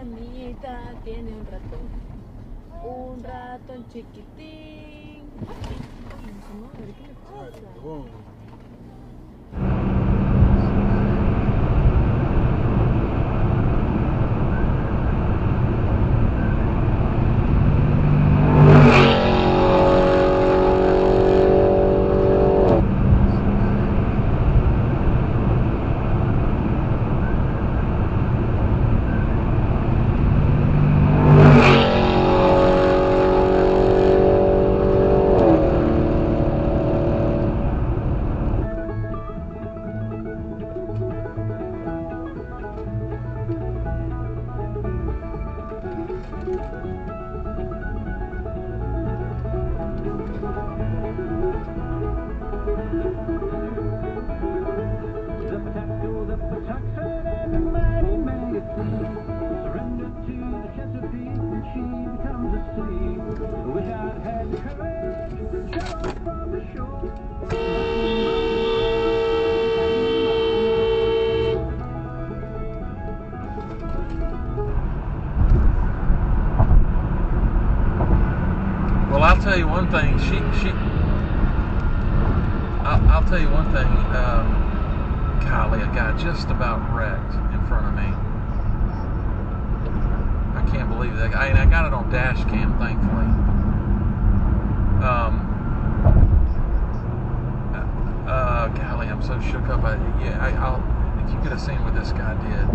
Juanita tiene un ratón chiquitín. No, a ver qué le pasa. Well, I'll tell you one thing. I'll tell you one thing. Golly, a guy just about wrecked in front of me. I can't believe that. And I got it on Dashcam, thankfully. Golly, I'm so shook up. If you could have seen what this guy did.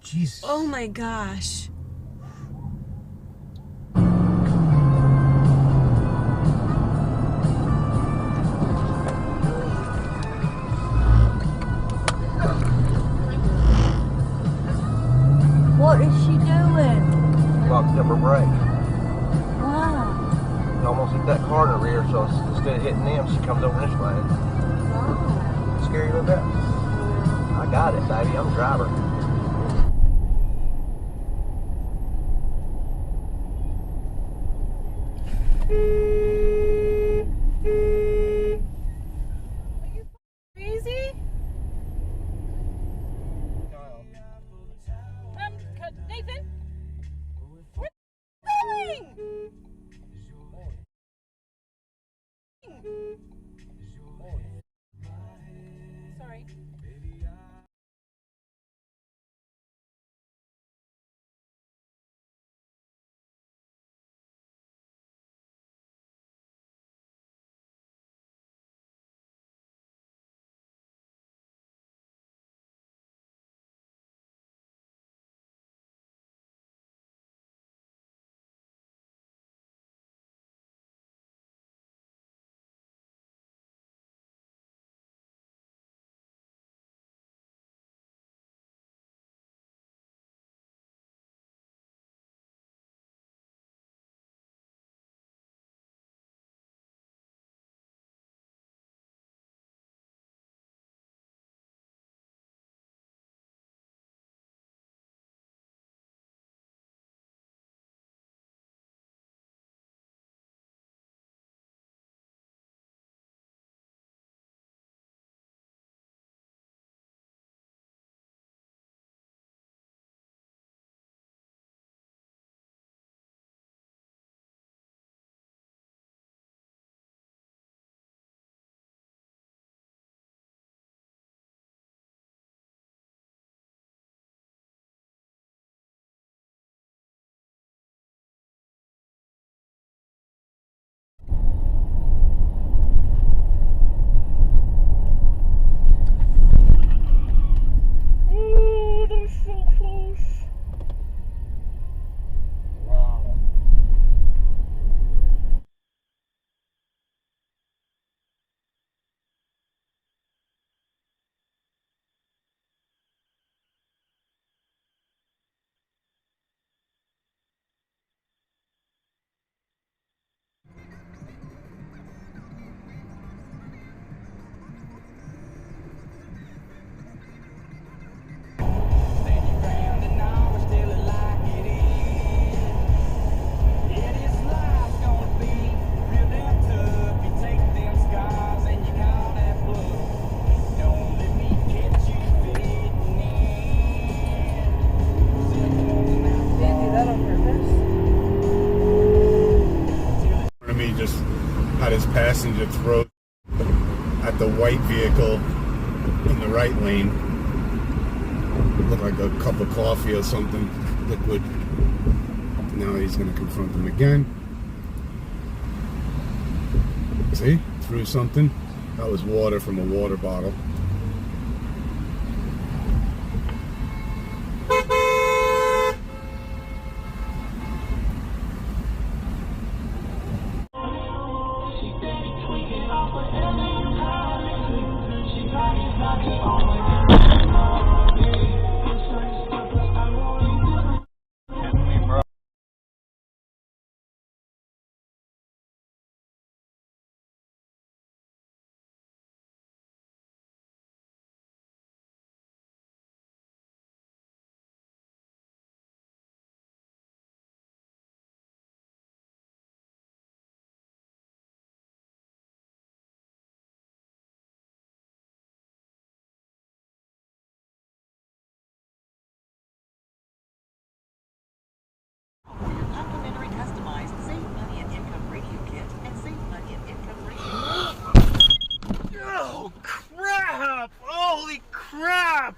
Jesus. Oh my gosh. What is she doing? Locked up her brake. Wow. She almost hit that car in the rear, so instead of hitting them, she comes over this way. Wow. Scary little bit. I got it, baby. I'm a driver. Crazy? Nathan? Where are you going? Sorry. at the white vehicle in the right lane. Looked like a cup of coffee or something, liquid. Now he's going to confront them again. See? Threw something. That was water from a water bottle. Complimentary customized Save Money and Income Radio Kit and Save Money and Income Radio. Oh, crap! Holy crap!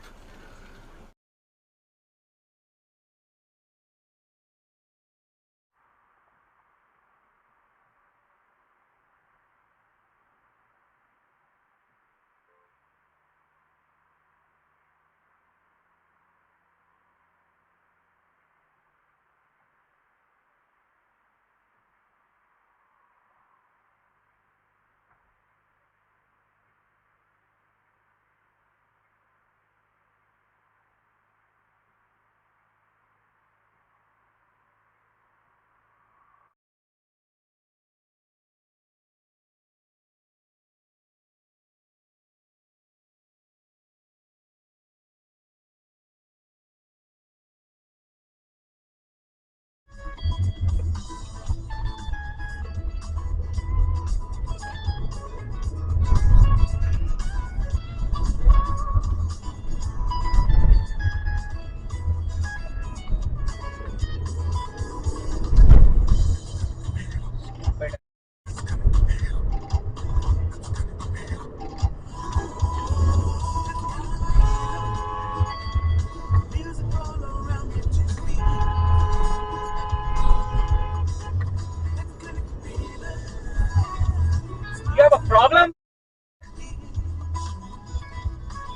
You have a problem?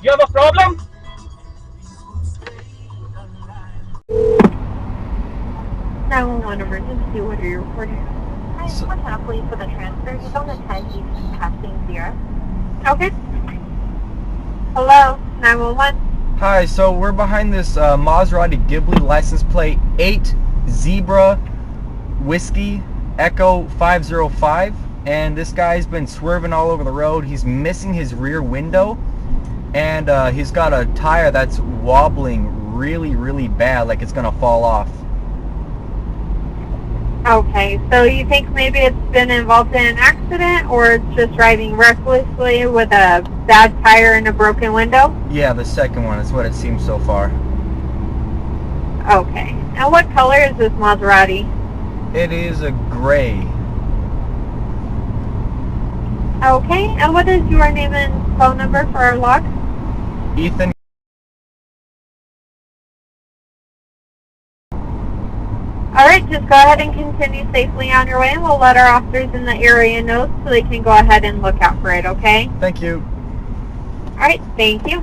You have a problem? 911 emergency, what are you reporting? Hi, what's up, please, for the transfer? You don't attend, he's passing 0. Okay. Hello, 911. Hi, so we're behind this Maserati Ghibli license plate 8 Zebra Whiskey Echo 505, and this guy's been swerving all over the road. He's missing his rear window, and he's got a tire that's wobbling really bad, like it's gonna fall off. Okay, so you think maybe it's been involved in an accident, or it's just driving recklessly with a bad tire and a broken window? Yeah, the second one is what it seems so far. Okay, and what color is this Maserati? It is a gray. Okay, and what is your name and phone number for our log? Ethan. Alright, just go ahead and continue safely on your way, and we'll let our officers in the area know so they can go ahead and look out for it, okay? Thank you. Alright, thank you.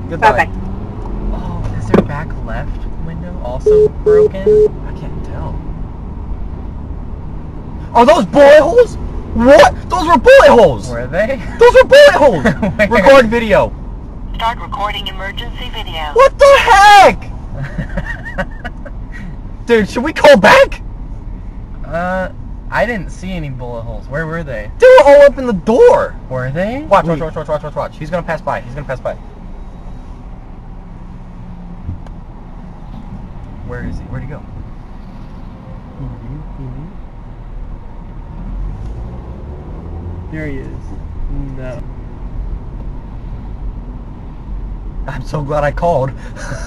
Goodbye. Bye-bye. Oh, is their back left window also broken? I can't tell. Are those bullet holes? What? Those were bullet holes! Were they? Those were bullet holes! Where? Record video. Start recording emergency video. What the heck? Dude, should we call back? I didn't see any bullet holes. Where were they? They were all up in the door. Were they? Watch. He's gonna pass by. Where is he? Where'd he go? There he is. No. I'm so glad I called.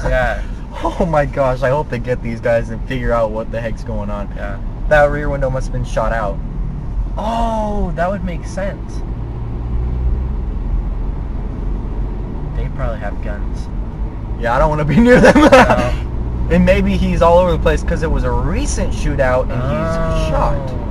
Yeah. Oh my gosh, I hope they get these guys and figure out what the heck's going on. Yeah. That rear window must have been shot out. Oh, that would make sense. They probably have guns. Yeah, I don't want to be near them. No. And maybe he's all over the place because it was a recent shootout and he's shot.